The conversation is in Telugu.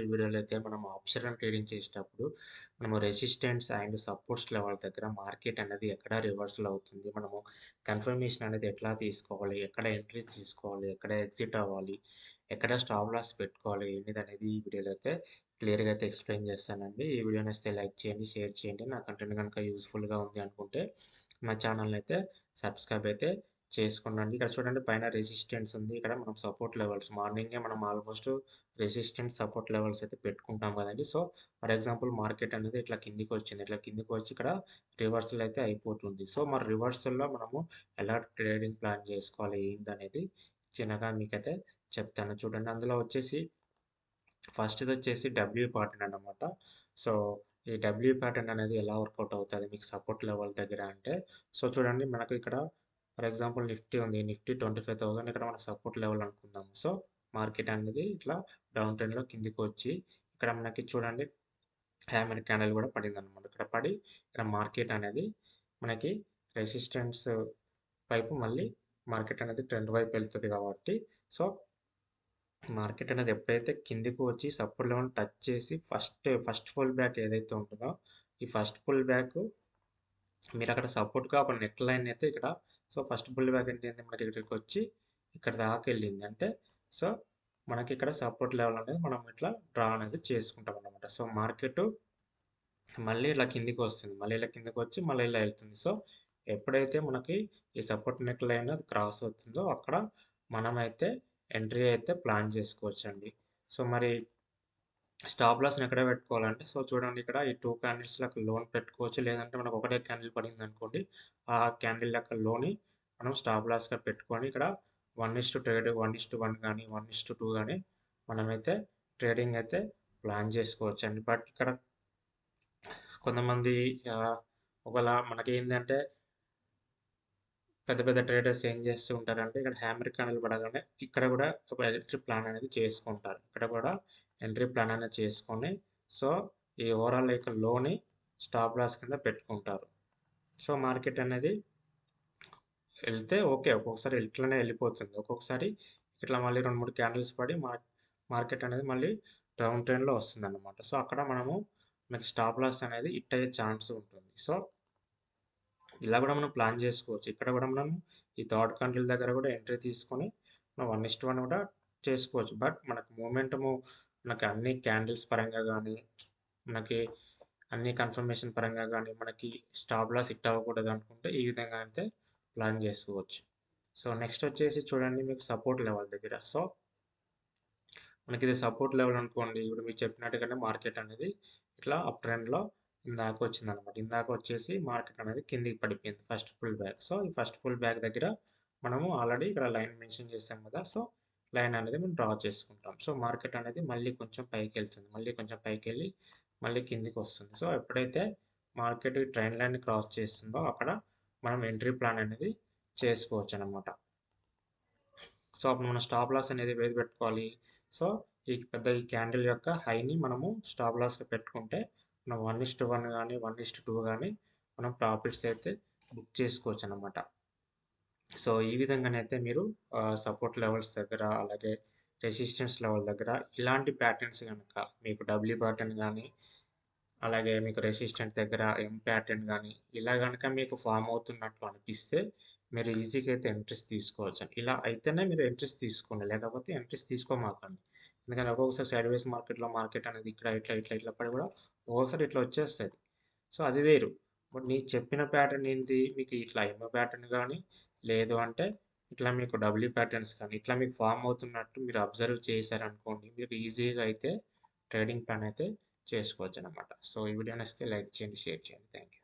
ఈ వీడియోలో అయితే మనం ఆప్షన్ ట్రేడింగ్ చేసేటప్పుడు మనము రెసిస్టెన్స్ అండ్ సపోర్ట్స్ లెవెల్ దగ్గర మార్కెట్ అనేది ఎక్కడ రివర్సల్ అవుతుంది, మనము కన్ఫర్మేషన్ అనేది ఎట్లా తీసుకోవాలి, ఎక్కడ ఎంట్రీస్ తీసుకోవాలి, ఎక్కడ ఎగ్జిట్ అవ్వాలి, ఎక్కడ స్టాప్ లాస్ పెట్టుకోవాలి ఏంటిది అనేది ఈ వీడియోలో అయితే క్లియర్గా అయితే ఎక్స్ప్లెయిన్ చేస్తానండి. ఈ వీడియోని వస్తే లైక్ చేయండి, షేర్ చేయండి. నా కంటెంట్ కనుక యూస్ఫుల్గా ఉంది అనుకుంటే మా ఛానల్ని అయితే సబ్స్క్రైబ్ అయితే చేసుకోండి. ఇక్కడ చూడండి పైన రెసిస్టెన్స్ ఉంది, ఇక్కడ మనం సపోర్ట్ లెవెల్స్ మార్నింగే మనం ఆల్మోస్ట్ రెసిస్టెన్స్ సపోర్ట్ లెవెల్స్ అయితే పెట్టుకుంటాం కదండి. సో ఫర్ ఎగ్జాంపుల్ మార్కెట్ అనేది ఇట్లా కిందికి వచ్చింది, ఇట్లా కిందికి వచ్చి ఇక్కడ రివర్సల్ అయితే అయిపోతుంది. సో మరి రివర్సల్లో మనము ఎలా ట్రేడింగ్ ప్లాన్ చేసుకోవాలి ఏందనేది చిన్నగా మీకైతే చెప్తాను చూడండి. అందులో వచ్చేసి ఫస్ట్ది వచ్చేసి డబ్ల్యూ ప్యాటర్న్ అన్నమాట. సో ఈ డబ్ల్యూ ప్యాటర్న్ అనేది ఎలా వర్కౌట్ అవుతుంది మీకు సపోర్ట్ లెవెల్ దగ్గర అంటే, సో చూడండి మనకు ఇక్కడ ఫర్ ఎగ్జాంపుల్ నిఫ్టీ ఉంది, నిఫ్టీ 25,000 ఇక్కడ మనకు సపోర్ట్ లెవెల్ అనుకుందాం. సో మార్కెట్ అనేది ఇట్లా డౌన్ ట్రెండ్లో కిందికి వచ్చి ఇక్కడ మనకి చూడండి హ్యామర్ క్యాండిల్ కూడా పడింది అనమాట. ఇక్కడ పడి ఇక్కడ మార్కెట్ అనేది మనకి రెసిస్టెన్స్ వైపు మళ్ళీ మార్కెట్ అనేది ట్రెండ్ వైపు వెళ్తుంది కాబట్టి, సో మార్కెట్ అనేది ఎప్పుడైతే కిందికి వచ్చి సపోర్ట్ లెవెల్ టచ్ చేసి ఫస్ట్ పుల్ బ్యాక్ ఏదైతే ఉంటుందో ఈ ఫస్ట్ పుల్ బ్యాక్ మీరు అక్కడ సపోర్ట్గా ఒక నెక్ లైన్ అయితే ఇక్కడ, సో ఫస్ట్ పుల్ బ్యాక్ ఏంటి మనకి ఇక్కడికి వచ్చి ఇక్కడ దాకా వెళ్ళింది అంటే, సో మనకి ఇక్కడ సపోర్ట్ లెవెల్ అనేది మనం ఇట్లా డ్రా అనేది చేసుకుంటాం అనమాట. సో మార్కెట్ మళ్ళీ ఇలా కిందికి వస్తుంది, మళ్ళీ ఇలా కిందికి వచ్చి మళ్ళీ ఇలా వెళ్తుంది. సో ఎప్పుడైతే మనకి ఈ సపోర్ట్ నెక్ లైన్ అది క్రాస్ అవుతుందో అక్కడ మనమైతే ఎంట్రీ అయితే ప్లాన్ చేసుకోవచ్చండి. సో మరి స్టాప్ లాస్ని ఎక్కడ పెట్టుకోవాలంటే, సో చూడండి ఇక్కడ ఈ 2 క్యాండిల్స్లకు లోన్ పెట్టుకోవచ్చు, లేదంటే మనకు ఒకటే క్యాండిల్ పడింది అనుకోండి ఆ క్యాండిల్ యొక్క లోని మనం స్టాప్ లాస్గా పెట్టుకొని ఇక్కడ 1:1 ట్రేడ్ 1:1 కానీ 1:2 కానీ మనమైతే ట్రేడింగ్ అయితే ప్లాన్ చేసుకోవచ్చు అండి. బట్ ఇక్కడ కొంతమంది ఒకవేళ మనకి ఏంటంటే పెద్ద పెద్ద ట్రేడర్స్ ఏం చేస్తూ ఉంటారంటే ఇక్కడ హ్యామర్ క్యాండిల్ పడగానే ఇక్కడ కూడా ఒక ఎంట్రీ ప్లాన్ అనేది చేసుకుంటారు, ఇక్కడ కూడా ఎంట్రీ ప్లాన్ అనేది చేసుకొని సో ఈ ఓవరాల్ యొక్క లోని స్టాప్ లాస్ కింద పెట్టుకుంటారు. సో మార్కెట్ అనేది వెళ్తే ఓకే, ఒక్కొక్కసారి ఇట్లనే వెళ్ళిపోతుంది, ఒక్కొక్కసారి ఇట్లా మళ్ళీ 2-3 క్యాండిల్స్ పడి మార్కెట్ అనేది మళ్ళీ డౌన్ ట్రెండ్లో వస్తుంది అన్నమాట. సో అక్కడ మనకి స్టాప్ లాస్ అనేది హిట్ అయ్యే ఛాన్స్ ఉంటుంది. సో ఇలా కూడా మనం ప్లాన్ చేసుకోవచ్చు. ఇక్కడ కూడా మనం ఈ థర్డ్ క్యాండిల్ దగ్గర కూడా ఎంట్రీ తీసుకొని మనం 1:1 కూడా చేసుకోవచ్చు. బట్ మనకు మూమెంటము మనకి అన్ని క్యాండిల్స్ పరంగా కానీ మనకి అన్ని కన్ఫర్మేషన్ పరంగా కానీ మనకి స్టాప్ లాస్ హిట్ అవ్వకూడదు అనుకుంటే ఈ విధంగా అయితే ప్లాన్ చేసుకోవచ్చు. సో నెక్స్ట్ వచ్చేసి చూడండి మీకు సపోర్ట్ లెవెల్ దగ్గర, సో మనకి ఇది సపోర్ట్ లెవెల్ అనుకోండి. ఇప్పుడు మీరు చెప్పినట్టుగానే మార్కెట్ అనేది ఇట్లా అప్ ట్రెండ్లో ఇందాక వచ్చిందనమాట. ఇందాక వచ్చేసి మార్కెట్ అనేది కిందికి పడిపోయింది ఫస్ట్ పుల్ బ్యాక్. సో ఈ ఫస్ట్ పుల్ బ్యాక్ దగ్గర మనము ఆల్రెడీ ఇక్కడ లైన్ మెన్షన్ చేసాం కదా, సో లైన్ అనేది మనం డ్రా చేసుకుంటాం. సో మార్కెట్ అనేది మళ్ళీ కొంచెం పైకి వెళ్తుంది, మళ్ళీ కొంచెం పైకి వెళ్ళి మళ్ళీ కిందికి వస్తుంది. సో ఎప్పుడైతే మార్కెట్ ఈ ట్రెండ్ లైన్ క్రాస్ చేస్తుందో అక్కడ మనం ఎంట్రీ ప్లాన్ అనేది చేసుకోవచ్చు అనమాట. సో అప్పుడు మనం స్టాప్ లాస్ అనేది ఏది పెట్టుకోవాలి, సో ఈ క్యాండిల్ యొక్క హైని మనము స్టాప్ లాస్గా పెట్టుకుంటే మనం 1:1 కానీ 1:2 కానీ మనం ప్రాఫిట్స్ అయితే బుక్ చేసుకోవచ్చు అనమాట. సో ఈ విధంగానైతే మీరు సపోర్ట్ లెవెల్స్ దగ్గర అలాగే రెసిస్టెన్స్ లెవెల్ దగ్గర ఇలాంటి ప్యాటర్న్స్ కనుక మీకు డబ్ల్యూ ప్యాటర్న్ కానీ అలాగే మీకు రెసిస్టెంట్ దగ్గర ఎం ప్యాటర్న్ కానీ ఇలా కనుక మీకు ఫామ్ అవుతున్నట్లు అనిపిస్తే మీరు ఈజీగా అయితే ఎంట్రీస్ తీసుకోవచ్చు. ఇలా అయితేనే మీరు ఎంట్రీస్ తీసుకోండి, లేకపోతే ఎంట్రీస్ తీసుకోమాకండి. ఎందుకంటే ఒక్కొక్కసారి సైడ్ వేస్ మార్కెట్ అనేది ఇక్కడ ఇట్లా పడి కూడా ఒక్కొక్కసారి ఇట్లా వచ్చేస్తుంది. సో అది వేరు. బట్ నేను చెప్పిన ప్యాటర్న్ ఏంటి, మీకు ఇట్లా ఎం ప్యాటర్న్ కానీ లేదు అంటే ఇట్లా మీకు డబ్ల్యూ ప్యాటర్న్స్ కానీ ఇట్లా మీకు ఫామ్ అవుతున్నట్టు మీరు అబ్జర్వ్ చేశారనుకోండి, మీరు ఈజీగా అయితే ట్రేడింగ్ ప్లాన్ అయితే చేసుకోవచ్చు అనమాట. సో ఈ వీడియో నచ్చితే లైక్ చేయండి, షేర్ చేయండి. Thank you.